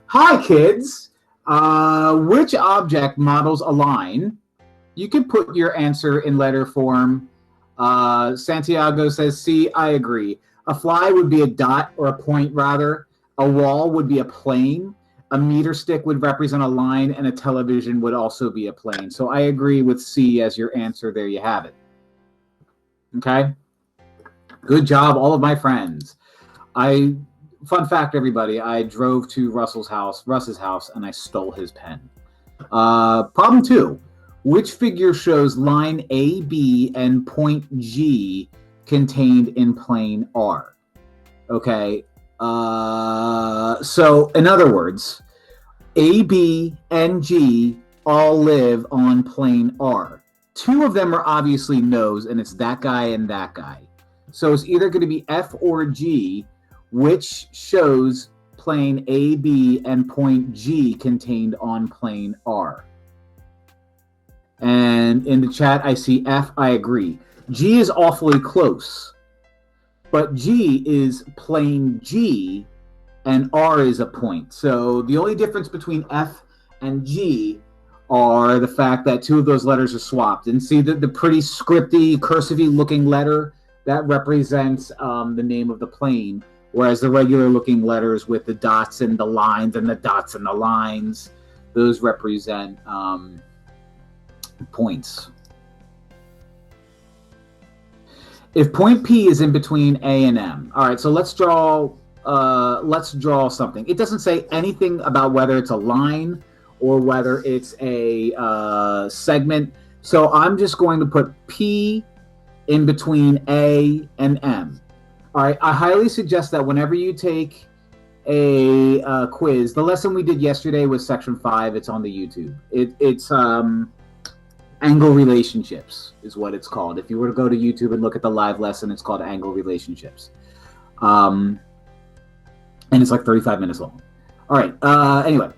Hi, kids. Which object models a line? You can put your answer in letter form. Santiago says C. I agree. A fly would be a dot or a point, rather. A wall would be a plane. A meter stick would represent a line, and a television would also be a plane. So I agree with C as your answer. There you have it. Okay? Good job, all of my friends. Fun fact, everybody, I drove to Russ's house, and I stole his pen. Problem 2. Which figure shows line AB and point G contained in plane R? Okay. So, in other words, AB and G all live on plane R. 2 of them are obviously no's, and it's that guy and that guy. So it's either going to be F or G, which shows plane AB and point G contained on plane R. And in the chat, I see F. I agree. G is awfully close, but G is plane G, and R is a point. So the only difference between F and G are the fact that 2 of those letters are swapped. And see the pretty scripty, cursive-y looking letter? That represents the name of the plane, whereas the regular looking letters with the dots and the lines and the dots and the lines, those represent points. If point P is in between A and M, all right, so let's draw something. It doesn't say anything about whether it's a line or whether it's a segment. So I'm just going to put P in between A and M. All right, I highly suggest that whenever you take a quiz, the lesson we did yesterday was section 5. It's on the YouTube. It's angle relationships is what it's called. If you were to go to YouTube and look at the live lesson, it's called angle relationships. And it's like 35 minutes long. All right, anyway.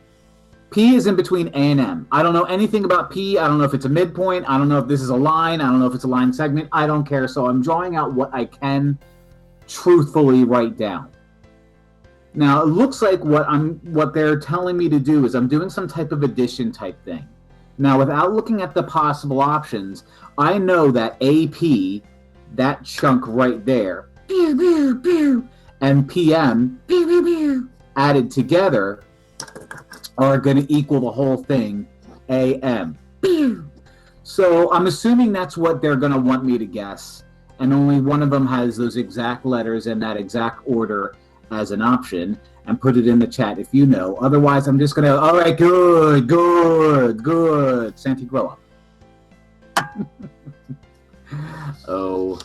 P is in between A and M. I don't know anything about P. I don't know if it's a midpoint. I don't know if this is a line. I don't know if it's a line segment. I don't care. So I'm drawing out what I can truthfully write down. Now, it looks like what they're telling me to do is I'm doing some type of addition type thing. Now, without looking at the possible options, I know that AP, that chunk right there, and PM added together are going to equal the whole thing, AM. So I'm assuming that's what they're going to want me to guess, and only one of them has those exact letters in that exact order as an option, and put it in the chat if you know. Otherwise, I'm just going to, all right, good. Santi, grow up. Oh.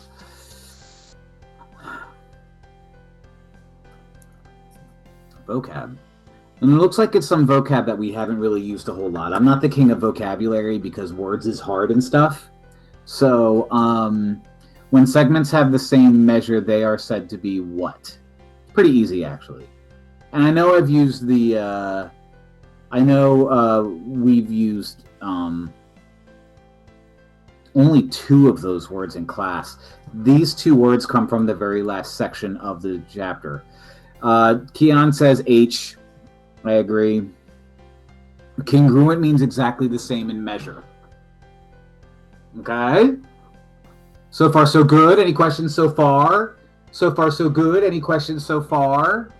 Vocab. And it looks like it's some vocab that we haven't really used a whole lot. I'm not the king of vocabulary because words is hard and stuff. So when segments have the same measure, they are said to be what? Pretty easy, actually. And I know I've used the, we've used only 2 of those words in class. These 2 words come from the very last section of the chapter. Keon says H. I agree. Congruent means exactly the same in measure. Okay. So far, so good. Any questions so far? So far, so good. Any questions so far?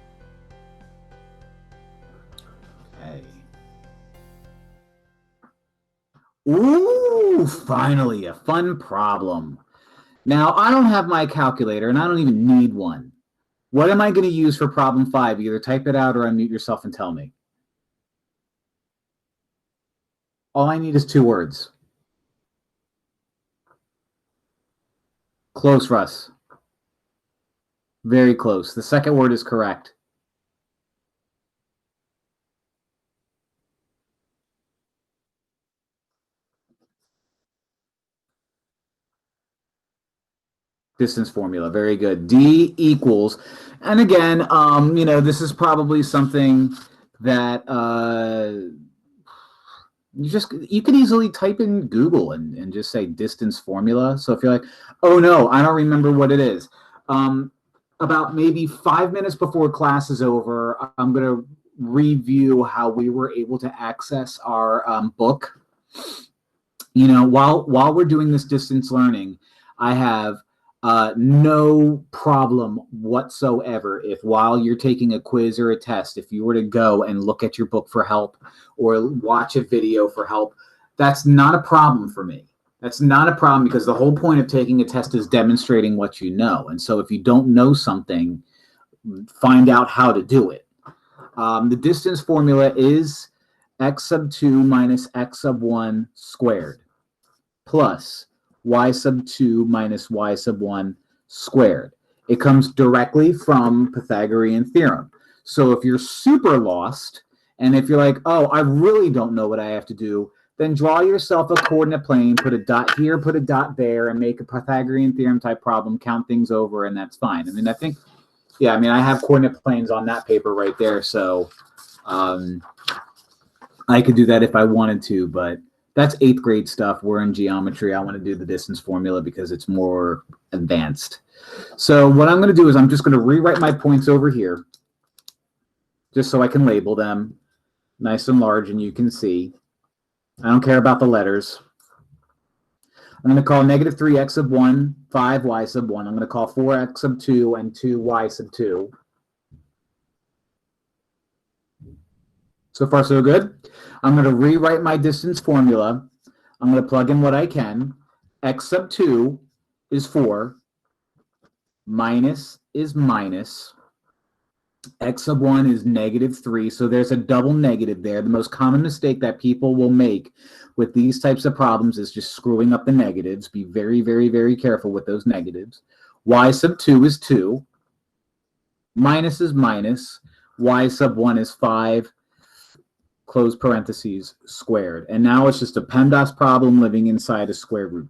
Okay. Ooh, finally, a fun problem. Now, I don't have my calculator, and I don't even need one. What am I going to use for problem 5? Either type it out or unmute yourself and tell me. All I need is 2 words. Close, Russ. Very close. The second word is correct. Distance formula. Very good. D equals, and again, this is probably something that you could easily type in Google and just say distance formula. So if you're like, oh no, I don't remember what it is. About maybe 5 minutes before class is over, I'm going to review how we were able to access our book. You know, while we're doing this distance learning, I have no problem whatsoever if while you're taking a quiz or a test, if you were to go and look at your book for help or watch a video for help, that's not a problem for me. That's not a problem because the whole point of taking a test is demonstrating what you know. And so if you don't know something, find out how to do it. The distance formula is x sub 2 minus x sub 1 squared plus y sub 2 minus y sub 1 squared. It comes directly from Pythagorean theorem. So if you're super lost, and if you're like, oh, I really don't know what I have to do, then draw yourself a coordinate plane, put a dot here, put a dot there, and make a Pythagorean theorem type problem, count things over, and that's fine. I mean, I think, yeah, I mean, I have coordinate planes on that paper right there, so I could do that if I wanted to, but that's 8th grade stuff. We're in geometry. I want to do the distance formula because it's more advanced. So what I'm going to do is I'm just going to rewrite my points over here just so I can label them nice and large and you can see. I don't care about the letters. I'm going to call negative 3x sub 1, 5y sub 1. I'm going to call 4x sub 2 and 2y sub 2. So far, so good. I'm going to rewrite my distance formula. I'm going to plug in what I can. X sub 2 is 4. Minus is minus. X sub 1 is negative 3. So there's a double negative there. The most common mistake that people will make with these types of problems is just screwing up the negatives. Be very, very, very careful with those negatives. Y sub 2 is 2. Minus is minus. Y sub 1 is 5. Close parentheses, squared. And now it's just a PEMDAS problem living inside a square root.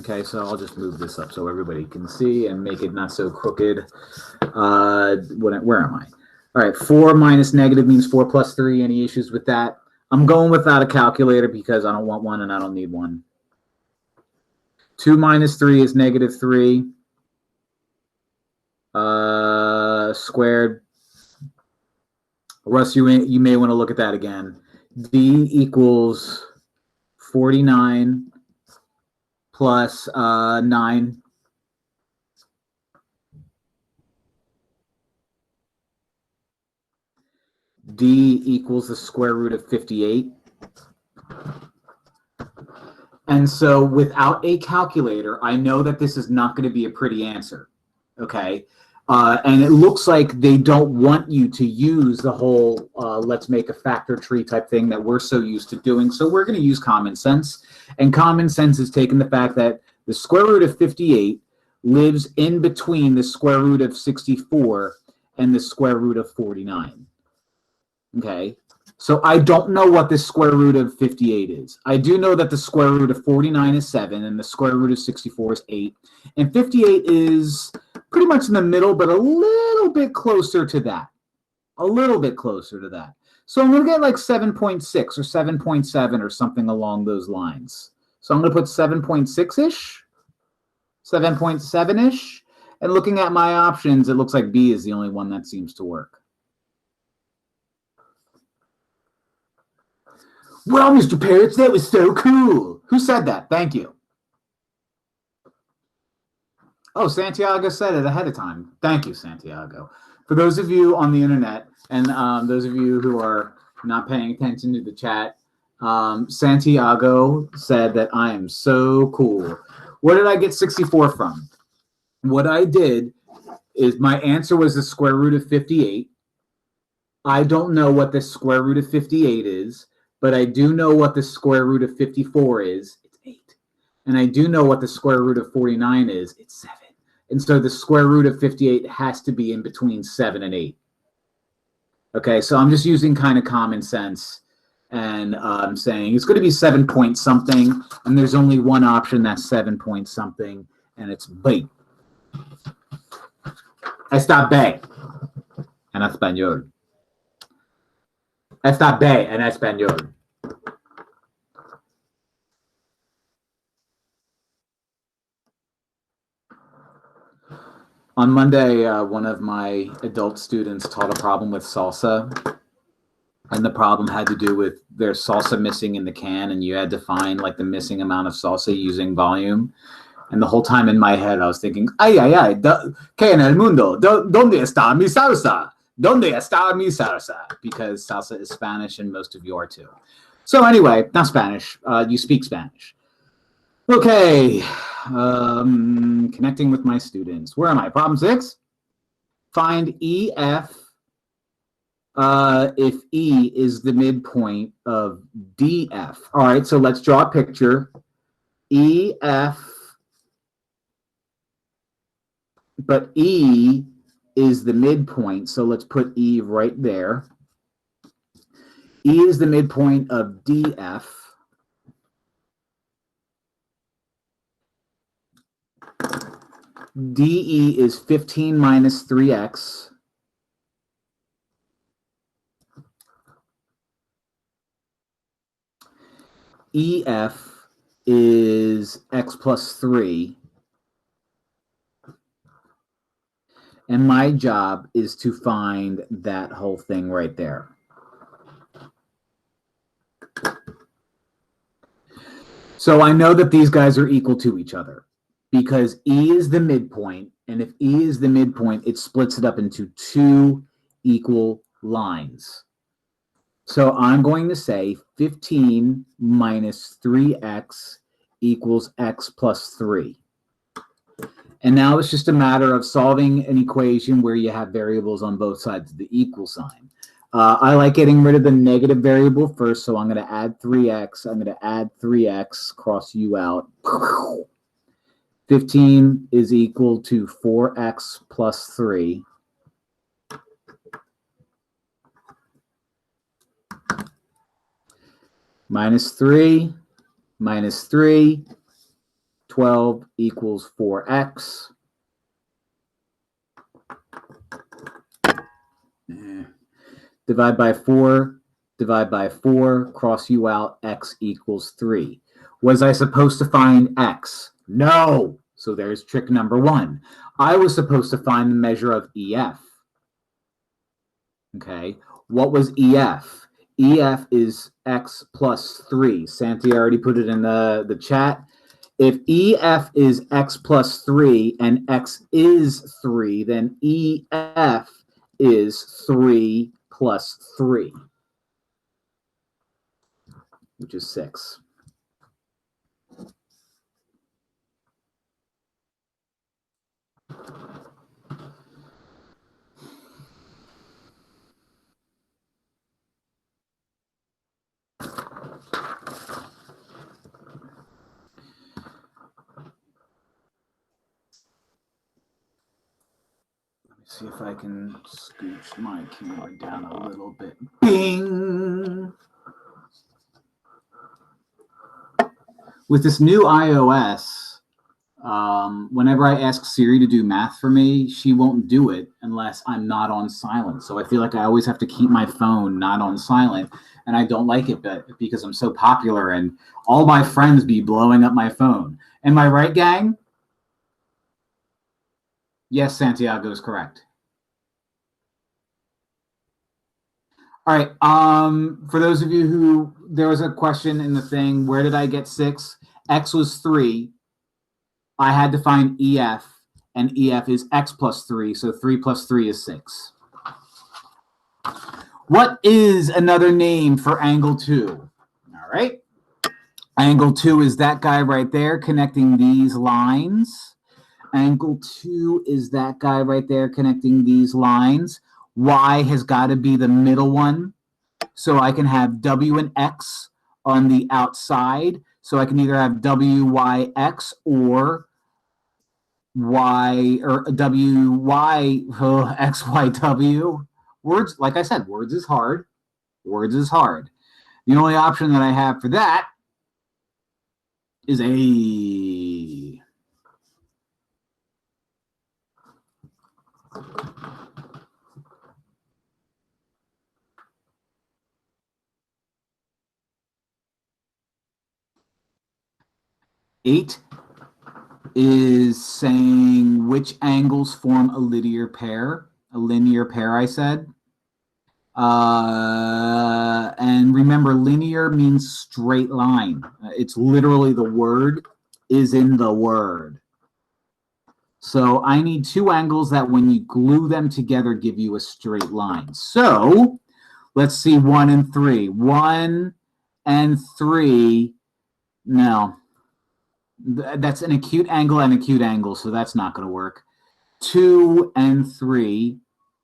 Okay, so I'll just move this up so everybody can see and make it not so crooked. Where am I? All right, 4 minus negative means 4 plus 3. Any issues with that? I'm going without a calculator because I don't want one and I don't need one. 2 minus 3 is negative 3. Squared. Russ, you may want to look at that again. D equals 49 plus 9. D equals the square root of 58. And so without a calculator, I know that this is not going to be a pretty answer, okay? And it looks like they don't want you to use the whole let's make a factor tree type thing that we're so used to doing. So we're going to use common sense. And common sense is taking the fact that the square root of 58 lives in between the square root of 64 and the square root of 49. Okay? So I don't know what the square root of 58 is. I do know that the square root of 49 is 7 and the square root of 64 is 8. And 58 is pretty much in the middle, but a little bit closer to that. A little bit closer to that. So I'm going to get like 7.6 or 7.7 or something along those lines. So I'm going to put 7.6-ish, 7.7-ish. And looking at my options, it looks like B is the only one that seems to work. Well, Mr. Parrots, that was so cool. Who said that? Thank you. Oh, Santiago said it ahead of time. Thank you, Santiago. For those of you on the internet and those of you who are not paying attention to the chat, Santiago said that I am so cool. Where did I get 64 from? What I did is my answer was the square root of 58. I don't know what the square root of 58 is, but I do know what the square root of 54 is. It's 8. And I do know what the square root of 49 is. It's 7. And so the square root of 58 has to be in between 7 and 8. Okay, so I'm just using kind of common sense and saying it's going to be 7 point something, and there's only one option that's 7 point something, and it's B. Está B en español. Está B en español. On Monday, one of my adult students taught a problem with salsa, and the problem had to do with there's salsa missing in the can, and you had to find like the missing amount of salsa using volume. And the whole time in my head, I was thinking, ay, ay, ay, ¿qué en el mundo? ¿Dónde está mi salsa? ¿Dónde está mi salsa? Because salsa is Spanish, and most of you are too. So anyway, not Spanish. You speak Spanish. Okay. Connecting with my students. Where am I? Problem 6. Find EF if E is the midpoint of DF. All right, so let's draw a picture. EF, but E is the midpoint, so let's put E right there. E is the midpoint of DF. DE is 15 minus 3x. EF is x plus 3. And my job is to find that whole thing right there. So I know that these guys are equal to each other because E is the midpoint. And if E is the midpoint, it splits it up into 2 equal lines. So I'm going to say 15 minus 3x equals x plus 3. And now it's just a matter of solving an equation where you have variables on both sides of the equal sign. I like getting rid of the negative variable first, so I'm going to add 3x. I'm going to add 3x, cross u out. 15 is equal to 4x plus 3. Minus 3, minus 3. 12 equals 4x. Divide by 4, divide by 4, cross u out, x equals 3. Was I supposed to find x? No. So there's trick number 1. I was supposed to find the measure of EF. Okay. What was EF? EF is x plus 3. Santi already put it in the chat. If EF is x plus 3 and x is 3, then EF is 3 plus 3, which is 6. See if I can scooch my camera down a little bit. Bing! With this new iOS, whenever I ask Siri to do math for me, she won't do it unless I'm not on silent. So I feel like I always have to keep my phone not on silent, and I don't like it because I'm so popular and all my friends be blowing up my phone. Am I right, gang? Yes, Santiago is correct. All right. For those of you who, there was a question in the thing, where did I get 6? X was 3. I had to find EF, and EF is x plus 3, so 3 plus 3 is 6. What is another name for angle 2? All right. Angle 2 is that guy right there connecting these lines. Angle 2 is that guy right there connecting these lines. Y has got to be the middle one. So I can have W and X on the outside. So I can either have WYX or Y or WY XYW. Words, like I said, words is hard. Words is hard. The only option that I have for that is A. Eight is saying which angles form a linear pair. A linear pair, I said. And remember, linear means straight line. It's literally the word is in the word. So I need two angles that when you glue them together give you a straight line. So let's see 1 and 3. 1 and 3. No. That's an acute angle and acute angle, so that's not going to work. 2 and 3.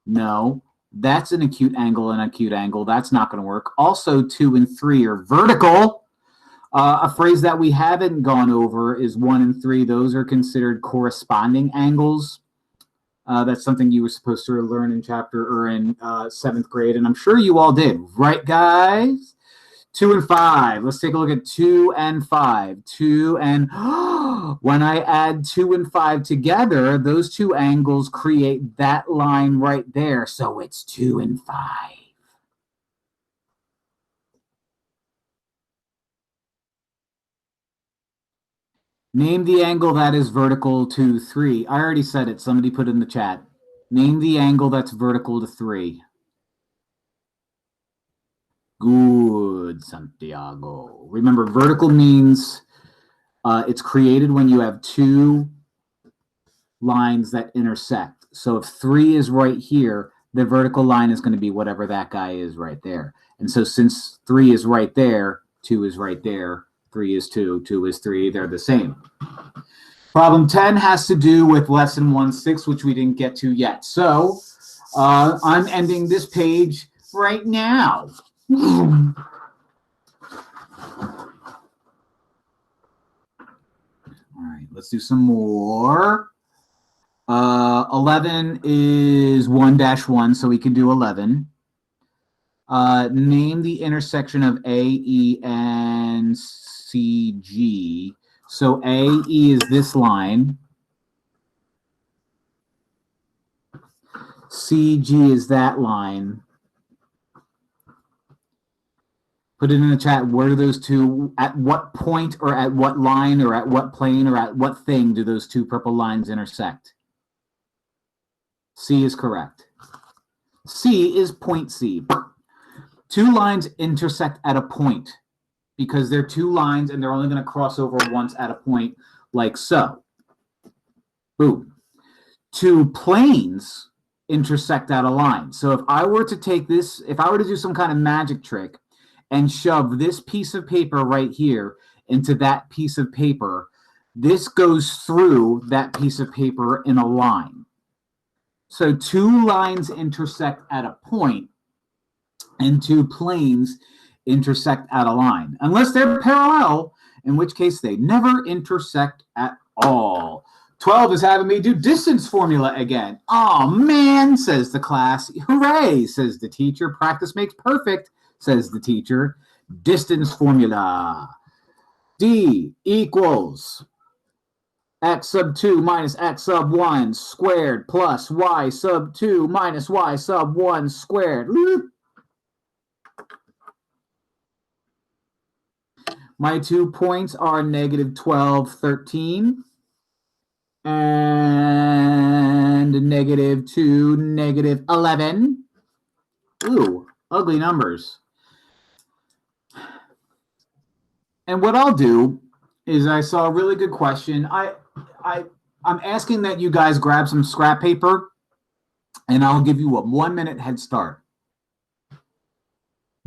No. That's an acute angle and acute angle. That's not going to work. Also, 2 and 3 are vertical. A phrase that we haven't gone over is 1 and 3. Those are considered corresponding angles. That's something you were supposed to learn in chapter or in 7th grade, and I'm sure you all did. Right, guys? 2 and 5. Let's take a look at 2 and 5. 2 and... when I add 2 and 5 together, those two angles create that line right there. So it's 2 and 5. Name the angle that is vertical to 3. I already said it. Somebody put it in the chat. Name the angle that's vertical to 3. Good, Santiago. Remember, vertical means it's created when you have two lines that intersect. So if 3 is right here, the vertical line is going to be whatever that guy is right there. And so since 3 is right there, 2 is right there, 3 is 2, 2 is 3, they're the same. Problem 10 has to do with lesson 1-6, which we didn't get to yet. So I'm ending this page right now. All right, let's do some more. 11 is 1-1, so we can do 11. Name the intersection of AE and CG. So AE is this line. CG is that line. Put it in the chat. Where do those two, at what point or at what line or at what plane or at what thing do those two purple lines intersect? C is correct. C is point C. Two lines intersect at a point because they're two lines and they're only going to cross over once at a point, like so. Boom. Two planes intersect at a line. So if I were to take this, if I were to do some kind of magic trick and shove this piece of paper right here into that piece of paper, this goes through that piece of paper in a line. So two lines intersect at a point and two planes intersect at a line, unless they're parallel, in which case they never intersect at all. 12 is having me do distance formula again. Oh man, says the class. Hooray, says the teacher. Practice makes perfect, says the teacher. Distance formula. D equals x sub 2 minus x sub 1 squared plus y sub 2 minus y sub 1 squared. My 2 points are negative 12, 13. And negative 2, negative 11. Ooh, ugly numbers. And what I'll do is I saw a really good question. I'm asking that you guys grab some scrap paper, and I'll give you a 1-minute head start.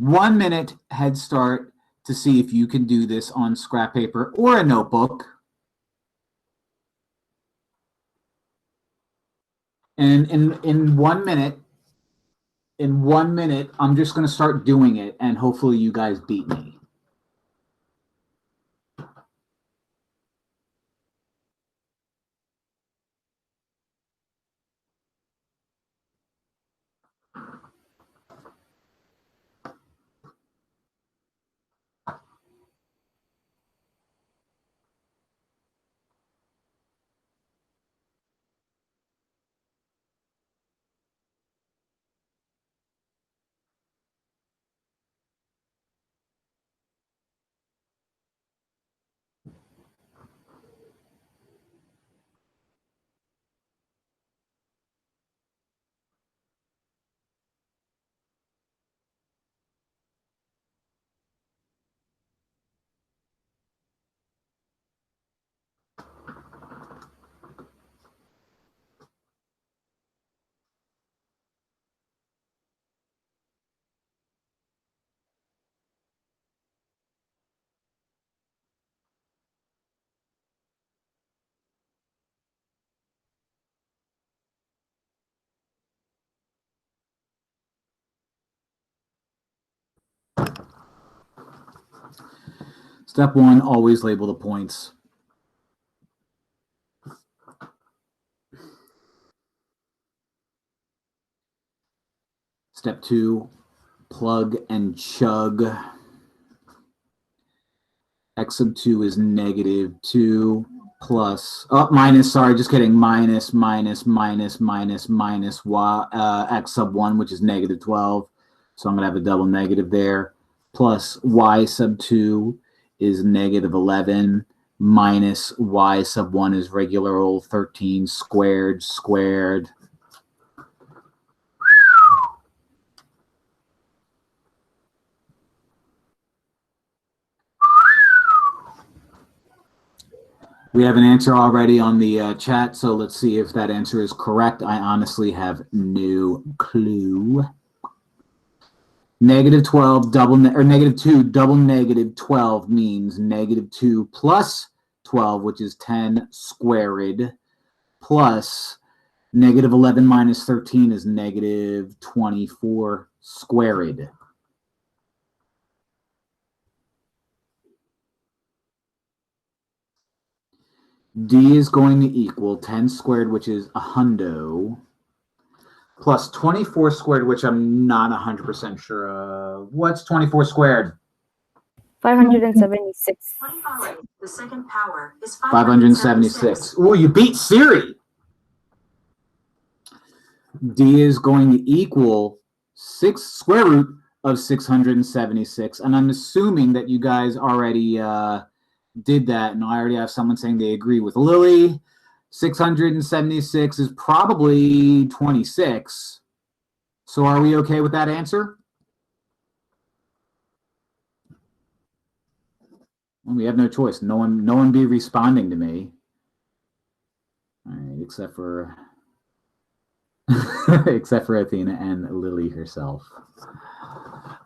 1-minute head start to see if you can do this on scrap paper or a notebook. And in 1 minute, I'm just going to start doing it, and hopefully you guys beat me. Step 1, always label the points. Step 2, plug and chug. X sub 2 is -2 plus, minus, sorry, just kidding, minus y, x sub 1, which is -12. So I'm going to have a double negative there. Plus y sub 2 is -11 minus y sub 1 is regular old 13 squared. We have an answer already on the chat, so let's see if that answer is correct. I honestly have no clue. -12 double -2 double -12 means -2 plus 12, which is 10 squared, plus -11 minus 13 is -24 squared. D is going to equal 10 squared, which is a hundo, plus 24 squared, which I'm not 100% sure of. What's 24 squared? 576. The second power is 576. Oh, you beat Siri. D is going to equal 6 square root of 676. And I'm assuming that you guys already did that, and I already have someone saying they agree with Lily. 676 is probably 26. So are we okay with that answer? Well, we have no choice. No one be responding to me. All right, except for Athena and Lily herself.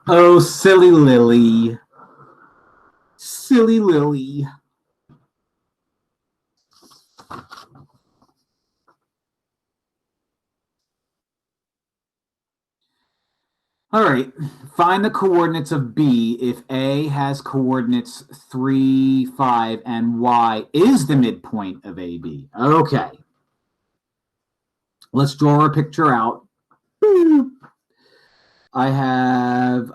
Oh, silly Lily. Silly Lily. All right, find the coordinates of B if A has coordinates 3, 5, and Y is the midpoint of AB. Okay. Let's draw a picture out. I have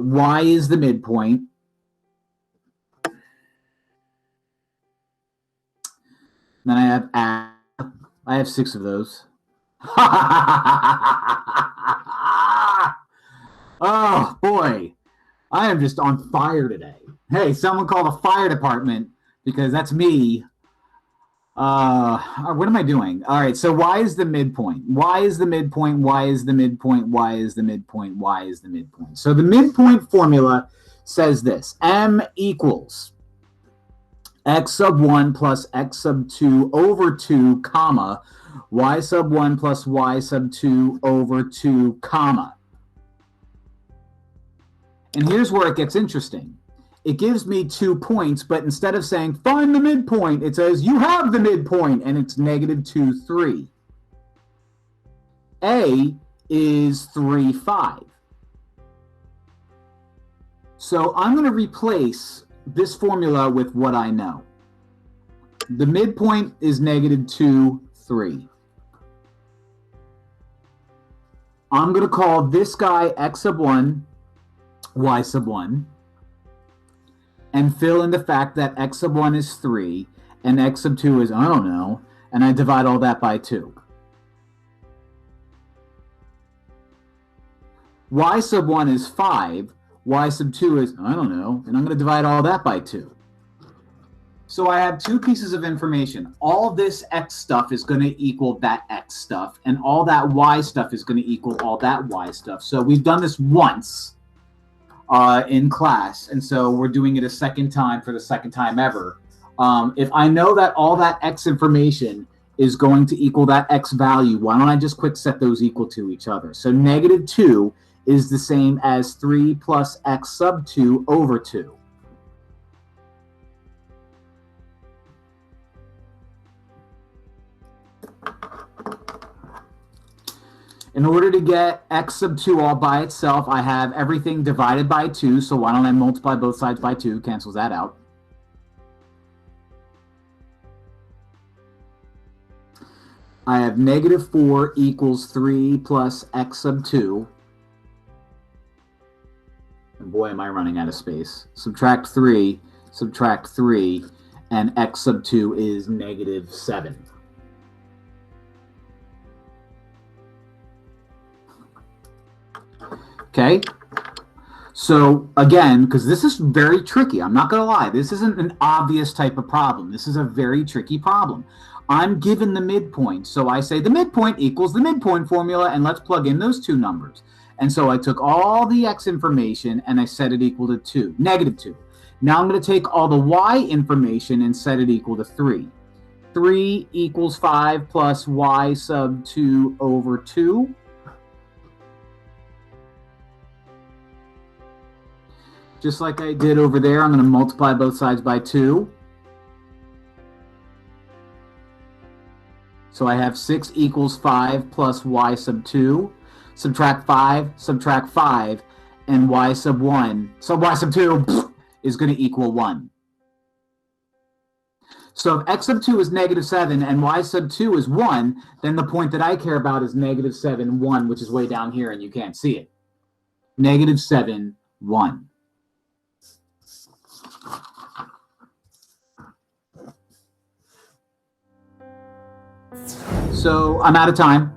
Y is the midpoint. Then I have A. I have 6 of those. Oh, boy. I am just on fire today. Hey, someone call the fire department because that's me. What am I doing? All right, so Y is the midpoint. Y is the midpoint. Y is the midpoint. Y is the midpoint. Y is the midpoint. So the midpoint formula says this. M equals x sub 1 plus x sub 2 over 2, comma, y sub 1 plus y sub 2 over 2, comma. And here's where it gets interesting. It gives me 2 points, but instead of saying find the midpoint, it says you have the midpoint, and it's -2, 3. A is 3, 5. So I'm going to replace this formula with what I know. The midpoint is -2, 3. I'm going to call this guy x sub 1, y sub 1, and fill in the fact that x sub 1 is 3 and x sub 2 is, I don't know, and I divide all that by 2. Y sub 1 is 5, y sub 2 is, I don't know, and I'm going to divide all that by 2. So I have 2 pieces of information. All this x stuff is going to equal that x stuff, and all that y stuff is going to equal all that y stuff. So we've done this once in class, and so we're doing it a second time for the second time ever. If I know that all that x information is going to equal that x value, why don't I just quick set those equal to each other? So -2 is the same as 3 plus x sub 2 over 2. In order to get x sub 2 all by itself, I have everything divided by 2, so why don't I multiply both sides by 2, cancels that out. I have negative 4 equals 3 plus x sub 2. And boy, am I running out of space. Subtract 3, and x sub 2 is negative 7. Okay? So, again, because this is very tricky, I'm not going to lie, this isn't an obvious type of problem. This is a very tricky problem. I'm given the midpoint, so I say the midpoint equals the midpoint formula, and let's plug in those two numbers. And so I took all the x information and I set it equal to 2, negative 2. Now I'm going to take all the y information and set it equal to 3. 3 equals 5 plus y sub 2 over 2. Just like I did over there, I'm going to multiply both sides by 2. So I have 6 equals 5 plus y sub 2. Subtract 5, and y sub 1, so y sub 2 is going to equal 1. So if x sub 2 is negative 7 and y sub 2 is 1, then the point that I care about is negative 7, 1, which is way down here and you can't see it. Negative 7, 1. So I'm out of time.